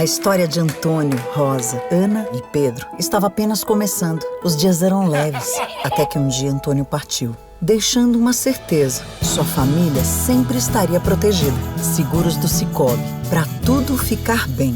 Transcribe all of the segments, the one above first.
A história de Antônio, Rosa, Ana e Pedro estava apenas começando. Os dias eram leves, até que um dia Antônio partiu, deixando uma certeza: sua família sempre estaria protegida. Seguros do Sicoob, para tudo ficar bem.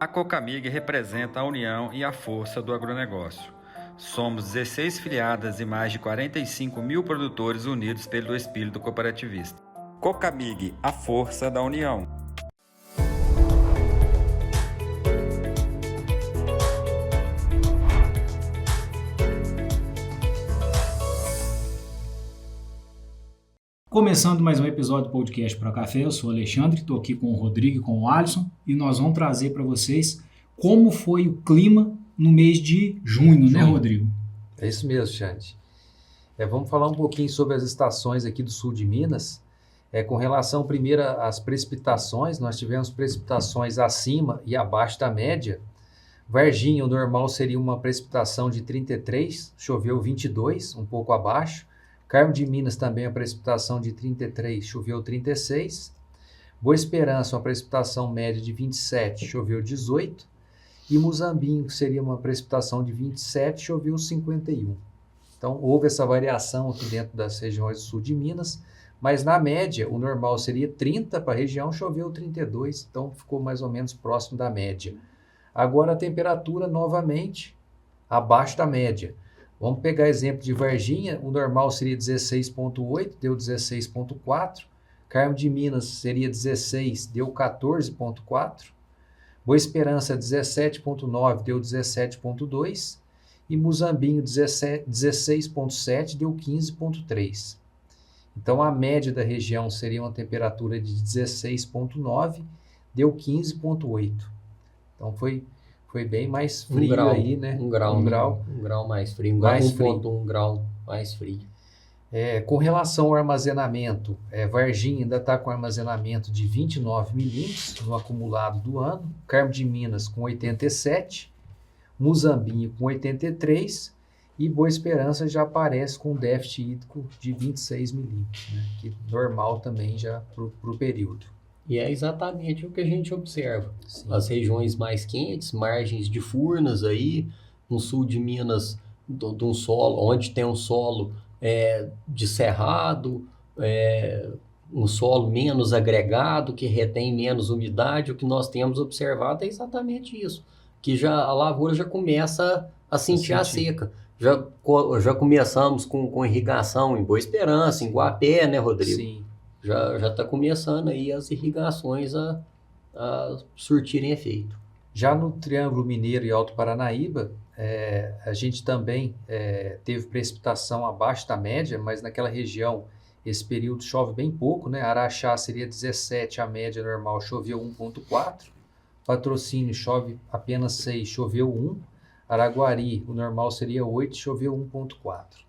A Cocamig representa a união e a força do agronegócio. Somos 16 filiadas e mais de 45 mil produtores unidos pelo espírito cooperativista. Cocamig, a força da união. Começando mais um episódio do podcast Pro Café, eu sou o Alexandre, estou aqui com o Rodrigo e com o Alisson e nós vamos trazer para vocês como foi o clima no mês de junho, né, Rodrigo? É isso mesmo, Xande. Vamos falar um pouquinho sobre as estações aqui do sul de Minas. Com relação primeiro às precipitações, nós tivemos precipitações acima e abaixo da média. Varginha, o normal seria uma precipitação de 33, choveu 22, um pouco abaixo. Carmo de Minas também a precipitação de 33, choveu 36. Boa Esperança, uma precipitação média de 27, choveu 18. E Muzambinho, que seria uma precipitação de 27, choveu 51. Então, houve essa variação aqui dentro das regiões do sul de Minas, mas na média, o normal seria 30 para a região, choveu 32, então ficou mais ou menos próximo da média. Agora a temperatura, novamente, abaixo da média. Vamos pegar exemplo de Varginha, o normal seria 16,8, deu 16,4. Carmo de Minas seria 16, deu 14,4. Boa Esperança 17,9, deu 17,2. E Muzambinho 16,7, deu 15,3. Então a média da região seria uma temperatura de 16,9, deu 15,8. Então foi bem mais frio aí, né? Um grau mais frio. Mais frio. 1,1 grau mais frio. Com relação ao armazenamento, Varginha ainda está com armazenamento de 29 milímetros no acumulado do ano. Carmo de Minas com 87, Muzambinho com 83 e Boa Esperança já aparece com déficit hídrico de 26 milímetros, né? Que normal também já para o período. E é exatamente o que a gente observa. Sim. As regiões mais quentes, margens de Furnas aí, no sul de Minas, de um solo, onde tem um solo de cerrado, um solo menos agregado, que retém menos umidade. O que nós temos observado é exatamente isso, que a lavoura já começa a sentir a seca. Já começamos com irrigação em Boa Esperança, em Guapé, né, Rodrigo? Sim. Já está começando aí as irrigações a surtirem efeito. Já no Triângulo Mineiro e Alto Paranaíba, a gente também teve precipitação abaixo da média, mas naquela região esse período chove bem pouco, né? Araxá seria 17, a média normal choveu 1,4. Patrocínio chove apenas 6, choveu 1. Araguari, o normal seria 8, choveu 1,4.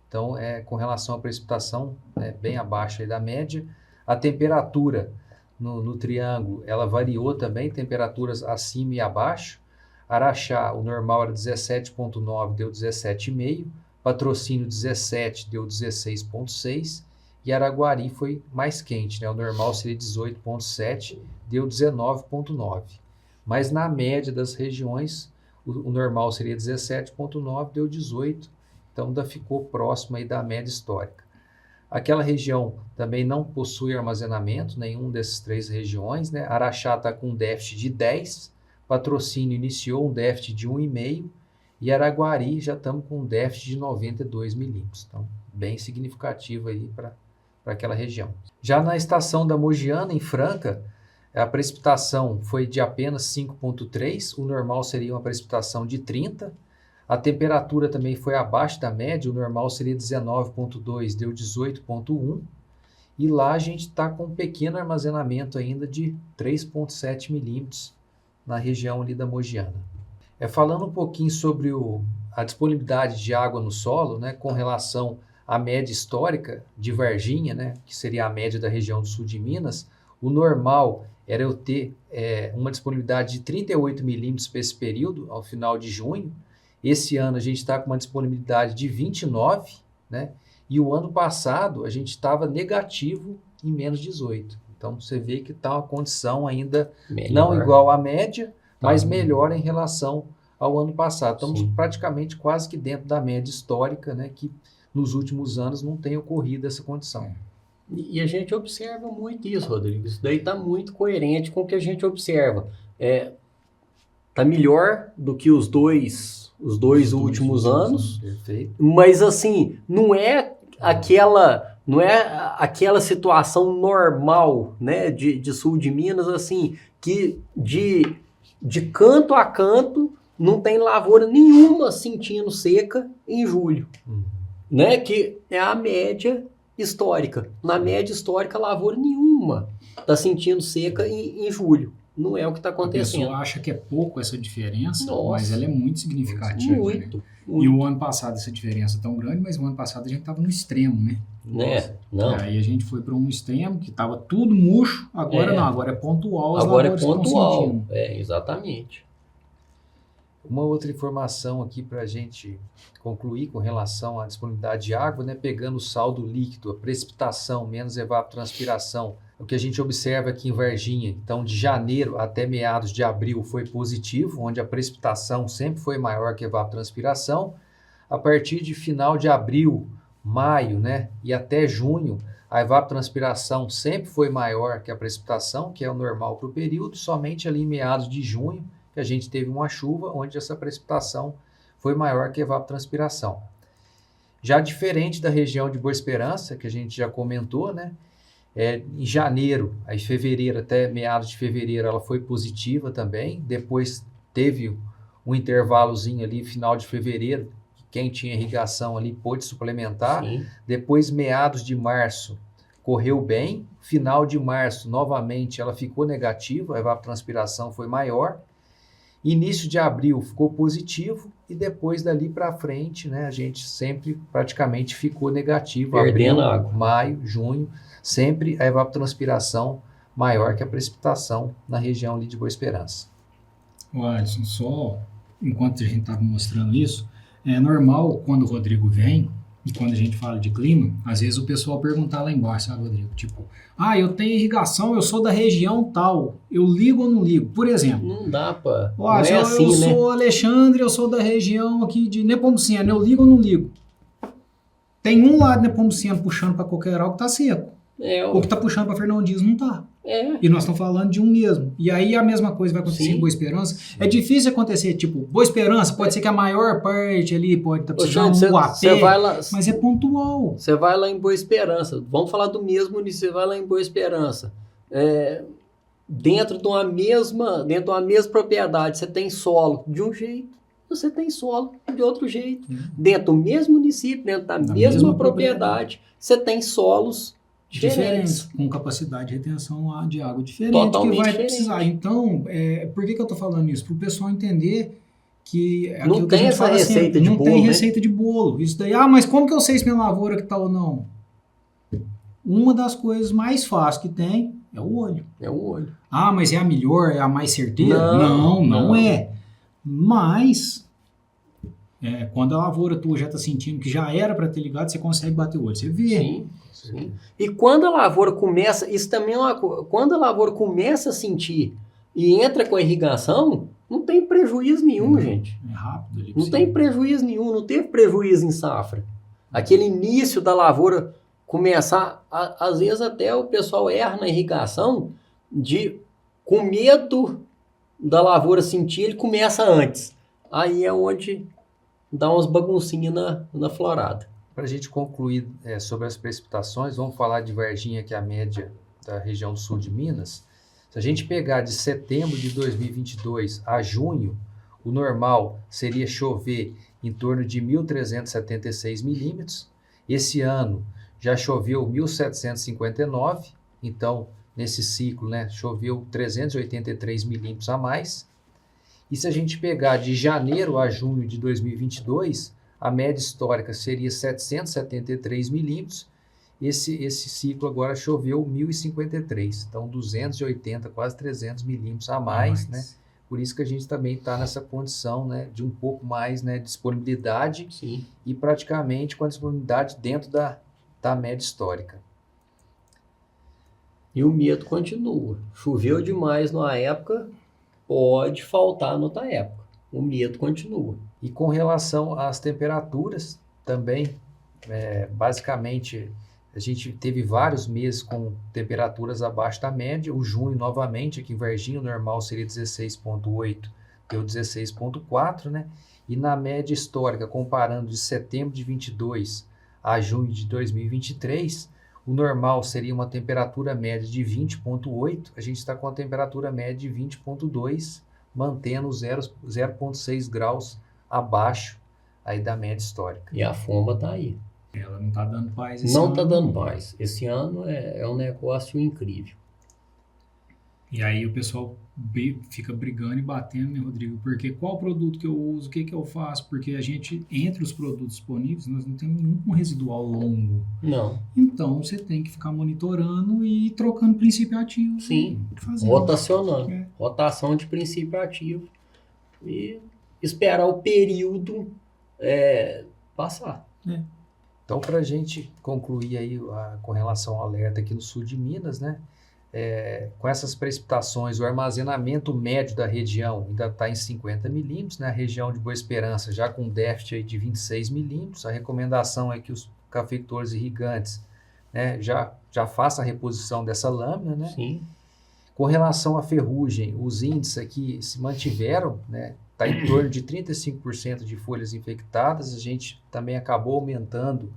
Então, com relação à precipitação, bem abaixo aí da média. A temperatura no triângulo, ela variou também, temperaturas acima e abaixo. Araxá, o normal era 17,9, deu 17,5. Patrocínio 17, deu 16,6. E Araguari foi mais quente, né? O normal seria 18,7, deu 19,9. Mas na média das regiões, o normal seria 17,9, deu 18. Então, ainda ficou próximo aí da média histórica. Aquela região também não possui armazenamento, nenhum dessas três regiões, né? Araxá está com um déficit de 10, Patrocínio iniciou um déficit de 1,5 e Araguari já estamos com um déficit de 92 milímetros. Então, bem significativo aí para aquela região. Já na estação da Mogiana, em Franca, a precipitação foi de apenas 5,3, o normal seria uma precipitação de 30. A temperatura também foi abaixo da média, o normal seria 19,2, deu 18,1. E lá a gente está com um pequeno armazenamento ainda de 3,7 milímetros na região ali da Mogiana. Falando um pouquinho sobre a disponibilidade de água no solo, né, com relação à média histórica de Varginha, né, que seria a média da região do sul de Minas, o normal era eu ter uma disponibilidade de 38 milímetros para esse período, ao final de junho. Esse ano a gente está com uma disponibilidade de 29, né? E o ano passado a gente estava negativo em menos 18. Então você vê que está uma condição ainda Melhor. não igual à média, mas Tá. melhor em relação ao ano passado. Estamos Sim. praticamente quase que dentro da média histórica, né, que nos últimos anos não tem ocorrido essa condição. E a gente observa muito isso, Rodrigo. Isso daí está muito coerente com o que a gente observa. Tá melhor do que os dois últimos anos, Perfeito. mas assim, não é aquela situação normal, né, de sul de Minas, assim, que de canto a canto não tem lavoura nenhuma sentindo seca em julho, né, que é a média histórica. Na média histórica, lavoura nenhuma está sentindo seca em julho. Não é o que está A acontecendo. pessoa acha que é pouco essa diferença, Nossa. mas ela é muito significativa. Né? Muito. E o ano passado essa diferença é tão grande, mas o ano passado a gente estava no extremo, né? Né? Não. Aí a gente foi para um extremo que estava tudo murcho, agora não, agora é pontual, as Agora é lavouras estão pontual. sentindo. Exatamente. Uma outra informação aqui para a gente concluir com relação à disponibilidade de água, né, pegando o saldo líquido, a precipitação menos evapotranspiração, o que a gente observa aqui em Varginha. Então, de janeiro até meados de abril foi positivo, onde a precipitação sempre foi maior que a evapotranspiração. A partir de final de abril, maio, né, e até junho, a evapotranspiração sempre foi maior que a precipitação, que é o normal para o período, somente ali em meados de junho, que a gente teve uma chuva onde essa precipitação foi maior que a evapotranspiração. Já diferente da região de Boa Esperança, que a gente já comentou, né? Em janeiro, aí fevereiro, até meados de fevereiro, ela foi positiva também. Depois teve um intervalozinho ali, final de fevereiro, quem tinha irrigação ali pôde suplementar. Sim. Depois, meados de março, correu bem. Final de março, novamente, ela ficou negativa, a evapotranspiração foi maior. Início de abril ficou positivo e depois dali para frente, né, a gente sempre praticamente ficou negativo. Perdendo Abril, água. maio, junho, sempre a evapotranspiração maior que a precipitação na região ali de Boa Esperança. Alisson, só enquanto a gente estava mostrando isso, é normal quando o Rodrigo vem e quando a gente fala de clima, às vezes o pessoal perguntar lá embaixo, sabe, Rodrigo? Tipo, eu tenho irrigação, eu sou da região tal, eu ligo ou não ligo? Por exemplo. Não dá pra... Ó, não é eu assim, né? sou Alexandre, eu sou da região aqui de Nepomuceno, eu ligo ou não ligo? Tem um lado de Nepomuceno puxando para Coqueiral que tá seco. O que tá puxando para Fernão Dias não tá. E nós estamos falando de um mesmo. E aí a mesma coisa vai acontecer em Boa Esperança. É difícil acontecer, tipo, Boa Esperança, pode ser que a maior parte ali pode estar precisando de um AP, mas é pontual. Você vai lá em Boa Esperança, vamos falar do mesmo município, você vai lá em Boa Esperança. Dentro de uma mesma propriedade, você tem solo de um jeito, você tem solo de outro jeito. Dentro do mesmo município, dentro da mesma propriedade, você tem solos diferentes, com capacidade de retenção de água diferente, totalmente que vai diferente. precisar. Então, por que eu estou falando isso? Para o pessoal entender que não tem essa receita de bolo, não tem receita de bolo. Isso daí, mas como que eu sei se minha lavoura que está ou não? Uma das coisas mais fáceis que tem é o olho. É o olho. Mas é a melhor, é a mais certeira? Não é. Mas quando a lavoura tua já está sentindo que já era para ter ligado, você consegue bater o olho, você vê. Sim. E quando a lavoura começa, isso também é uma coisa, quando a lavoura começa a sentir e entra com a irrigação, não tem prejuízo nenhum, gente. É rápido ali. Não tem prejuízo nenhum, não teve prejuízo em safra. Aquele início da lavoura começar, às vezes até o pessoal erra na irrigação, com medo da lavoura sentir, ele começa antes. Aí é onde dá umas baguncinhas na florada. Para a gente concluir sobre as precipitações, vamos falar de Varginha, que é a média da região sul de Minas. Se a gente pegar de setembro de 2022 a junho, o normal seria chover em torno de 1.376 milímetros. Esse ano já choveu 1.759, então nesse ciclo, né, choveu 383 milímetros a mais. E se a gente pegar de janeiro a junho de 2022, a média histórica seria 773 milímetros. Esse ciclo agora choveu 1.053, então 280, quase 300 milímetros a mais, né? Por isso que a gente também está nessa condição, né, de um pouco mais, né, de disponibilidade. Sim. E praticamente com a disponibilidade dentro da média histórica. E o medo continua. Choveu demais numa época, pode faltar noutra época. O medo continua. E com relação às temperaturas, também, basicamente, a gente teve vários meses com temperaturas abaixo da média. O junho, novamente, aqui em Varginha, o normal seria 16,8, deu 16,4, né? E na média histórica, comparando de setembro de 22 a junho de 2023, o normal seria uma temperatura média de 20,8, a gente está com a temperatura média de 20,2, mantendo 0,6 graus abaixo aí da média histórica. E a fomba está aí. Ela não está dando paz esse ano. Não está dando paz. Esse ano é um negócio incrível. E aí o pessoal fica brigando e batendo, né, Rodrigo? Porque qual produto que eu uso, o que eu faço? Porque a gente, entre os produtos disponíveis, nós não temos nenhum com residual longo. Não. Então, você tem que ficar monitorando e trocando princípio ativo. Sim, rotacionando. Rotação de princípio ativo. E esperar o período passar. Então, para a gente concluir aí com relação ao alerta aqui no sul de Minas, né? Com essas precipitações, o armazenamento médio da região ainda está em 50 milímetros, né? A região de Boa Esperança já com déficit aí de 26 milímetros. A recomendação é que os cafeicultores irrigantes, né, já façam a reposição dessa lâmina, né? Sim. Com relação à ferrugem, os índices aqui se mantiveram, né? Está em torno de 35% de folhas infectadas. A gente também acabou aumentando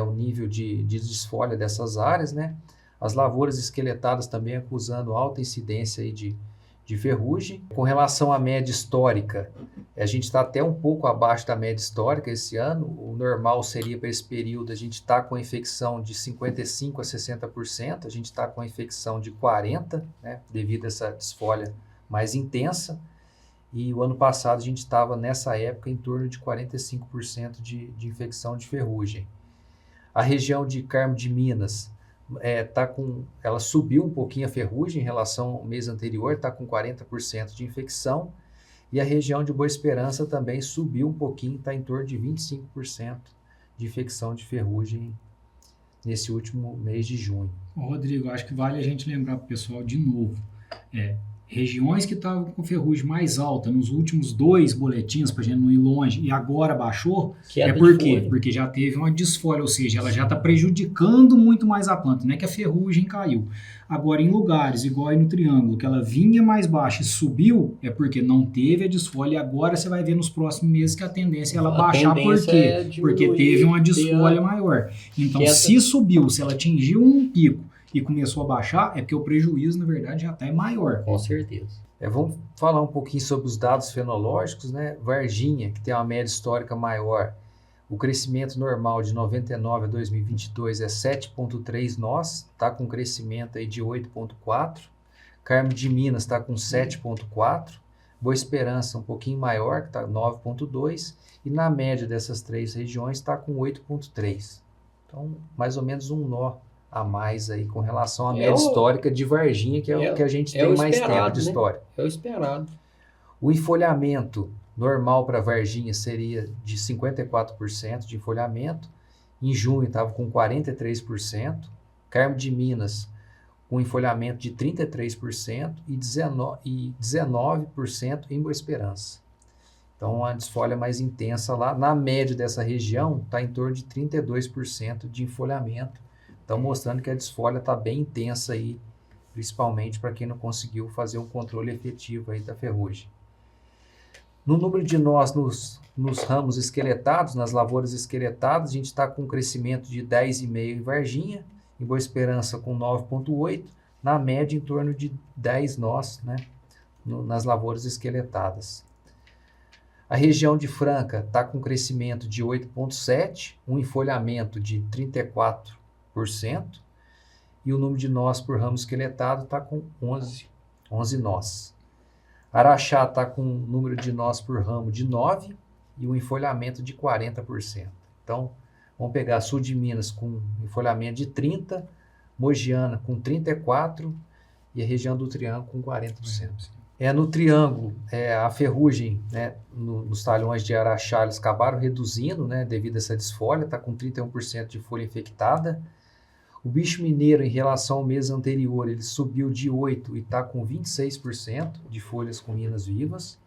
o nível de desfolha dessas áreas, né? As lavouras esqueletadas também acusando alta incidência aí de ferrugem. Com relação à média histórica, a gente está até um pouco abaixo da média histórica esse ano. O normal seria para esse período, a gente está com a infecção de 55% a 60%, a gente está com a infecção de 40%, né, devido a essa desfolha mais intensa. E o ano passado a gente estava nessa época em torno de 45% de infecção de ferrugem. A região de Carmo de Minas, ela subiu um pouquinho a ferrugem em relação ao mês anterior, está com 40% de infecção, e a região de Boa Esperança também subiu um pouquinho, está em torno de 25% de infecção de ferrugem nesse último mês de junho. Rodrigo, acho que vale a gente lembrar para o pessoal de novo, regiões que estavam com ferrugem mais alta nos últimos 2 boletins, para a gente não ir longe, e agora baixou, por quê? Porque já teve uma desfolha, ou seja, ela já está prejudicando muito mais a planta, não é que a ferrugem caiu. Agora, em lugares, igual aí no triângulo, que ela vinha mais baixa e subiu, é porque não teve a desfolha, e agora você vai ver nos próximos meses que a tendência é ela baixar, por quê? Porque teve uma desfolha maior. Então, se subiu, se ela atingiu um pico, e começou a baixar, é porque o prejuízo, na verdade, já está maior. Com certeza. Vamos falar um pouquinho sobre os dados fenológicos, né? Varginha, que tem uma média histórica maior, o crescimento normal de 99 a 2022 é 7,3 nós, está com crescimento aí de 8,4. Carmo de Minas está com 7,4. Boa Esperança um pouquinho maior, que está 9,2. E na média dessas 3 regiões está com 8,3. Então, mais ou menos um nó a mais aí com relação à média histórica de Varginha, que é o que a gente tem mais tempo de história. É o esperado. O enfolhamento normal para Varginha seria de 54% de enfolhamento. Em junho estava com 43%. Carmo de Minas com enfolhamento de 33% e 19% em Boa Esperança. Então, a desfolha mais intensa lá. Na média dessa região, está em torno de 32% de enfolhamento. Então, mostrando que a desfolha está bem intensa aí, principalmente para quem não conseguiu fazer um controle efetivo aí da ferrugem. No número de nós nos ramos esqueletados, nas lavouras esqueletadas, a gente está com um crescimento de 10,5 em Varginha, em Boa Esperança com 9,8, na média em torno de 10 nós, né, nas lavouras esqueletadas. A região de Franca está com um crescimento de 8,7, um enfolhamento de 34%, e o número de nós por ramo esqueletado está com 11 nós. Araxá está com um número de nós por ramo de 9 e um enfolhamento de 40%. Então, vamos pegar sul de Minas com enfolhamento de 30, Mogiana com 34 e a região do Triângulo com 40%. No Triângulo, a ferrugem, né, nos talhões de Araxá, eles acabaram reduzindo, né, devido a essa desfolha, está com 31% de folha infectada. O bicho mineiro, em relação ao mês anterior, ele subiu de 8% e está com 26% de folhas com minas vivas.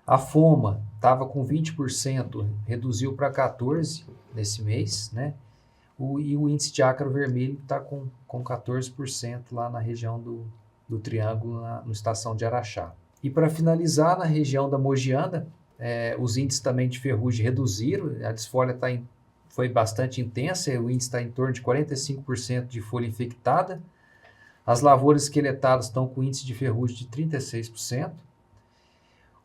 A foma estava com 20%, reduziu para 14% nesse mês, né? E o índice de ácaro vermelho está com 14% lá na região do Triângulo, no estação de Araxá. E para finalizar, na região da Mogiana, os índices também de ferrugem reduziram, a desfolha foi bastante intensa, o índice está em torno de 45% de folha infectada. As lavouras esqueletadas estão com índice de ferrugem de 36%.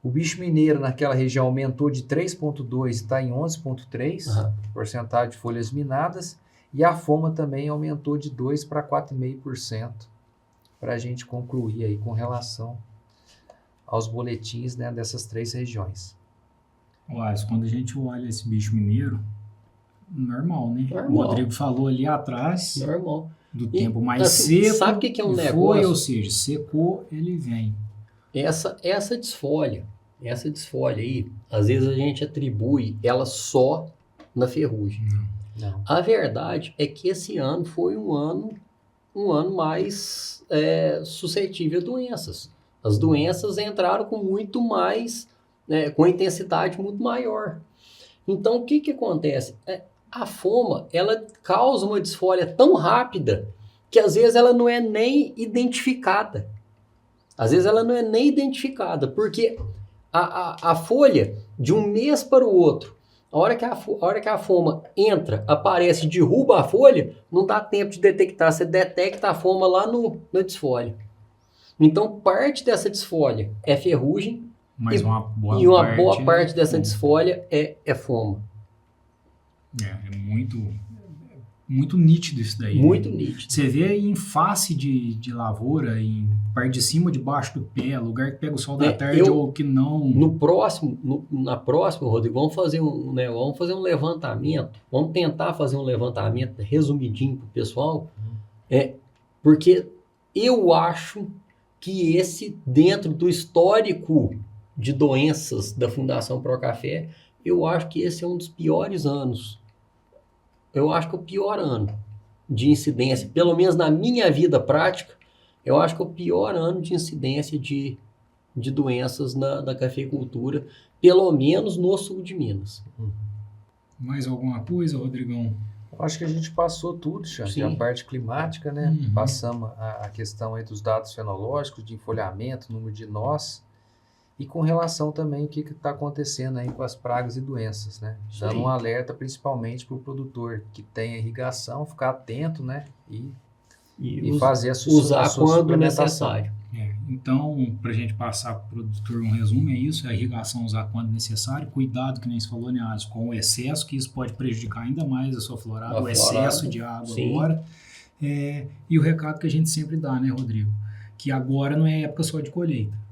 O bicho mineiro naquela região aumentou de 3,2% e está em 11,3% porcentagem de folhas minadas. E a foma também aumentou de 2% para 4,5%, para a gente concluir aí com relação aos boletins, né, dessas 3 regiões. Quando a gente olha esse bicho mineiro, normal, né? Normal. O Rodrigo falou ali atrás, Normal. do tempo mais assim, seco. Sabe o que é um foi, negócio? ou seja, secou, ele vem. Essa desfolha aí, às vezes a gente atribui ela só na ferrugem. Não. A verdade é que esse ano foi um ano mais suscetível a doenças. As doenças entraram com muito mais, com intensidade muito maior. Então, o que acontece? A foma, ela causa uma desfolha tão rápida que às vezes ela não é nem identificada. Porque a folha, de um mês para o outro, a hora que a foma entra, aparece, derruba a folha, não dá tempo de detectar. Você detecta a foma lá na desfolha. Então, parte dessa desfolha é ferrugem. Mas uma boa parte dessa desfolha é foma. É muito nítido isso daí. Muito né? nítido. Você vê em face de lavoura, em parte de cima, debaixo do pé, lugar que pega o sol da tarde ou que não. Na próxima, Rodrigo, vamos fazer um levantamento. Vamos tentar fazer um levantamento resumidinho para o pessoal. Porque eu acho que dentro do histórico de doenças da Fundação Procafé, eu acho que esse é um dos piores anos. Eu acho que é o pior ano de incidência, pelo menos na minha vida prática, eu acho que é o pior ano de incidência de doenças na cafeicultura, pelo menos no sul de Minas. Mais alguma coisa, Rodrigão? Eu acho que a gente passou tudo, Xande, a parte climática, né? Passamos a questão aí dos dados fenológicos, de enfolhamento, número de nós, e com relação também o que está acontecendo aí com as pragas e doenças, né? Dando um alerta principalmente para o produtor que tem a irrigação, ficar atento, né? E fazer a sua usar quando necessário. Então, para a gente passar para o produtor um resumo, é isso, a irrigação usar quando necessário, cuidado, que nem se falou, né, Alisson, com o excesso, que isso pode prejudicar ainda mais a sua florada, o excesso de água agora. E o recado que a gente sempre dá, né, Rodrigo? Que agora não é época só de colheita.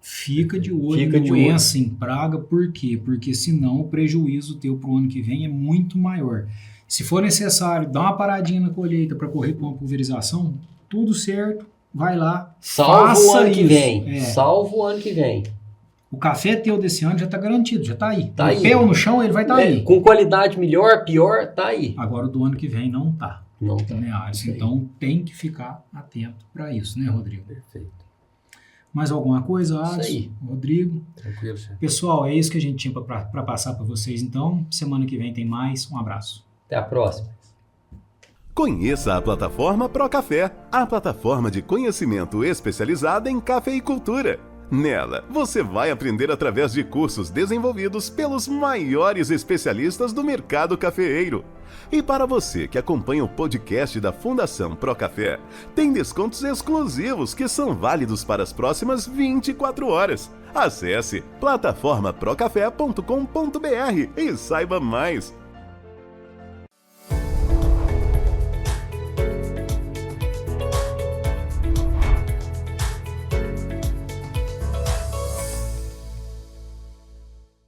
Fica de olho em doença, em praga, por quê? Porque senão o prejuízo teu para o ano que vem é muito maior. Se for necessário, dá uma paradinha na colheita para correr com uma pulverização, tudo certo, vai lá, Salvo o ano que vem. O café teu desse ano já está garantido, já está aí. Tá o pé ou no chão, ele vai estar aí. Com qualidade melhor, pior, tá aí. Agora o do ano que vem não tá. Não tá. Né, Alisson? Então tem que ficar atento para isso, né, Rodrigo? Perfeito. Mais alguma coisa, Alisson? Isso aí. Rodrigo? Tranquilo, Xande. Pessoal, é isso que a gente tinha para passar para vocês. Então, semana que vem tem mais. Um abraço. Até a próxima. Conheça a plataforma Procafé, a plataforma de conhecimento especializada em cafeicultura. Nela, você vai aprender através de cursos desenvolvidos pelos maiores especialistas do mercado cafeeiro. E para você que acompanha o podcast da Fundação Procafé, tem descontos exclusivos que são válidos para as próximas 24 horas. Acesse plataformaprocafé.com.br e saiba mais.